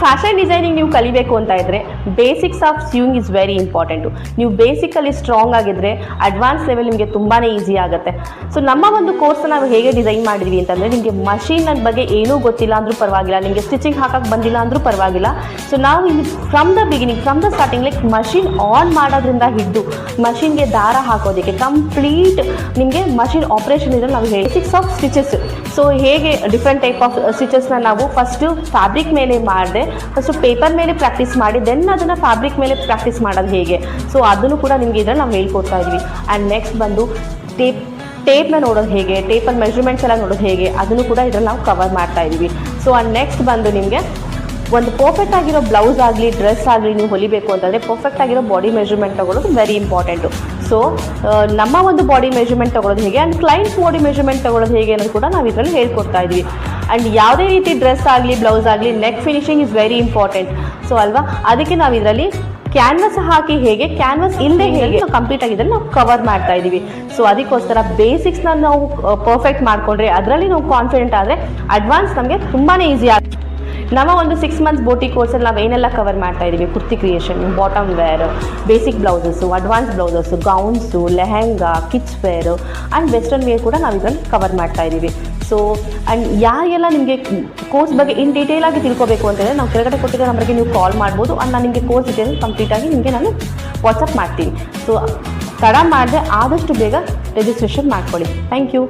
Fashion designing ನೀವು ಕಲಿಬೇಕು ಅಂತ ಇದ್ದರೆ basics of sewing is very important. ನೀವು ಬೇಸಿಕಲ್ಲಿ ಸ್ಟ್ರಾಂಗ್ ಆಗಿದ್ದರೆ ಅಡ್ವಾನ್ಸ್ ಲೆವೆಲ್ ನಿಮಗೆ ತುಂಬಾ ಈಸಿ ಆಗುತ್ತೆ. ಸೊ ನಮ್ಮ ಒಂದು ಕೋರ್ಸ್ನ ನಾವು ಹೇಗೆ ಡಿಸೈನ್ ಮಾಡಿದ್ವಿ ಅಂತಂದರೆ, ನಿಮಗೆ ಮಷೀನ್ ಬಗ್ಗೆ ಏನೂ ಗೊತ್ತಿಲ್ಲ ಅಂದರೂ ಪರವಾಗಿಲ್ಲ, ನಿಮಗೆ ಸ್ಟಿಚಿಂಗ್ ಹಾಕಕ್ಕೆ ಬಂದಿಲ್ಲ ಅಂದರೂ ಪರವಾಗಿಲ್ಲ. ಸೊ ನಾವು ಇಲ್ಲಿ from the beginning, from the starting, like machine on ಮಾಡೋದ್ರಿಂದ ಹಿಡಿದು ಮಷೀನ್ಗೆ ದಾರ ಹಾಕೋದಕ್ಕೆ ಕಂಪ್ಲೀಟ್ ನಿಮಗೆ ಮಷೀನ್ ಆಪ್ರೇಷನ್ ಇದ್ದರೆ ನಾವು ಬೇಸಿಕ್ಸ್ ಆಫ್ ಸ್ಟಿಚಸ್. ಸೊ ಹೇಗೆ ಡಿಫ್ರೆಂಟ್ ಟೈಪ್ ಆಫ್ ಸ್ಟಿಚಸ್ನ ನಾವು ಫಸ್ಟು ಫ್ಯಾಬ್ರಿಕ್ ಮೇಲೆ ಮಾಡಿದೆ, ಫಸ್ಟು ಪೇಪರ್ ಮೇಲೆ ಪ್ರಾಕ್ಟೀಸ್ ಮಾಡಿ ದೆನ್ ಅದನ್ನು ಫ್ಯಾಬ್ರಿಕ್ ಮೇಲೆ ಪ್ರಾಕ್ಟೀಸ್ ಮಾಡೋದು ಹೇಗೆ, ಸೊ ಅದನ್ನು ಕೂಡ ನಿಮಗೆ ಇದರಲ್ಲಿ ನಾವು ಹೇಳ್ಕೊಡ್ತಾ ಇದ್ವಿ. ಆ್ಯಂಡ್ ನೆಕ್ಸ್ಟ್ ಬಂದು ಟೇಪ್ನ ನೋಡೋದು ಹೇಗೆ, ಟೇಪಲ್ಲಿ ಮೆಜರ್ಮೆಂಟ್ಸ್ ಎಲ್ಲ ನೋಡೋದು ಹೇಗೆ, ಅದನ್ನು ಕೂಡ ಇದರಲ್ಲಿ ನಾವು ಕವರ್ ಮಾಡ್ತಾ ಇದ್ವಿ. ಸೊ ಆ್ಯಂಡ್ ನೆಕ್ಸ್ಟ್ ಬಂದು ನಿಮಗೆ ಒಂದು ಪರ್ಫೆಕ್ಟ್ ಆಗಿರೋ ಬ್ಲೌಸ್ ಆಗಲಿ ಡ್ರೆಸ್ ಆಗಲಿ ನೀವು ಹೊಲಿಬೇಕು ಅಂತಂದರೆ ಪರ್ಫೆಕ್ಟ್ ಆಗಿರೋ ಬಾಡಿ ಮೆಜರ್ಮೆಂಟ್ ತೊಗೊಳ್ಳೋದು ವೆರಿ ಇಂಪಾರ್ಟೆಂಟು. ಸೊ ನಮ್ಮ ಒಂದು ಬಾಡಿ ಮೆಜರ್ಮೆಂಟ್ ತೊಗೊಳ್ಳೋದು ಹೇಗೆ ಆ್ಯಂಡ್ ಕ್ಲೈಂಟ್ ಬಾಡಿ ಮೆಜರ್ಮೆಂಟ್ ತೊಗೊಳ್ಳೋದು ಹೇಗೆ ಅನ್ನೋದು ಕೂಡ ನಾವು ಇದರಲ್ಲಿ ಹೇಳ್ಕೊಡ್ತಾ ಇದ್ವಿ. ಆ್ಯಂಡ್ ಯಾವುದೇ ರೀತಿ ಡ್ರೆಸ್ ಆಗಲಿ ಬ್ಲೌಸ್ ಆಗಲಿ neck finishing is very important. So ಅಲ್ವಾ, ಅದಕ್ಕೆ ನಾವು ಇದರಲ್ಲಿ ಕ್ಯಾನ್ವಸ್ ಹಾಕಿ ಹೇಗೆ, ಕ್ಯಾನ್ವಸ್ ಇಲ್ಲದೆ ಹೇಗೆ ಕಂಪ್ಲೀಟ್ ಆಗಿದ್ದಲ್ಲಿ ನಾವು ಕವರ್ ಮಾಡ್ತಾ ಇದ್ದೀವಿ. ಸೊ ಅದಕ್ಕೋಸ್ಕರ ಬೇಸಿಕ್ಸ್ನ ನಾವು ಪರ್ಫೆಕ್ಟ್ ಮಾಡಿಕೊಂಡ್ರೆ, ಅದರಲ್ಲಿ ನಾವು ಕಾನ್ಫಿಡೆಂಟ್ ಆದರೆ ಅಡ್ವಾನ್ಸ್ ನಮಗೆ ತುಂಬಾ ಈಸಿ ಆಗುತ್ತೆ. ನಮ್ಮ ಒಂದು 6 ಮಂತ್ಸ್ ಬೋಟಿ ಕೋರ್ಸಲ್ಲಿ ನಾವು ಏನೆಲ್ಲ ಕವರ್ ಮಾಡ್ತಾ ಇದ್ದೀವಿ, kurti creation, bottom wear, basic blouses, advance blouses, gowns, lehenga, kids wear and western wear ಕೂಡ ನಾವು ಇದರಲ್ಲಿ ಕವರ್ ಮಾಡ್ತಾ ಇದ್ದೀವಿ. ಸೊ ಆ್ಯಂಡ್ ಯಾರೆಲ್ಲ ನಿಮಗೆ ಕೋರ್ಸ್ ಬಗ್ಗೆ ಇನ್ ಡೀಟೇಲಾಗಿ ತಿಳ್ಕೊಬೇಕು ಅಂತಂದರೆ ನಾವು ಕೆಳಗಡೆ ಕೊಟ್ಟಿರೋ ನಂಬರ್ಗೆ ನೀವು ಕಾಲ್ ಮಾಡ್ಬೋದು. ಆ್ಯಂಡ್ ನಾನು ನಿಮಗೆ ಕೋರ್ಸ್ ಡೀಟೇಲ್ ಕಂಪ್ಲೀಟಾಗಿ ನಿಮಗೆ ನಾನು ವಾಟ್ಸಪ್ ಮಾಡ್ತೀನಿ. ಸೊ ತಡ ಮಾಡದೆ ಆದಷ್ಟು ಬೇಗ ರಿಜಿಸ್ಟ್ರೇಷನ್ ಮಾಡ್ಕೊಳ್ಳಿ. Thank you.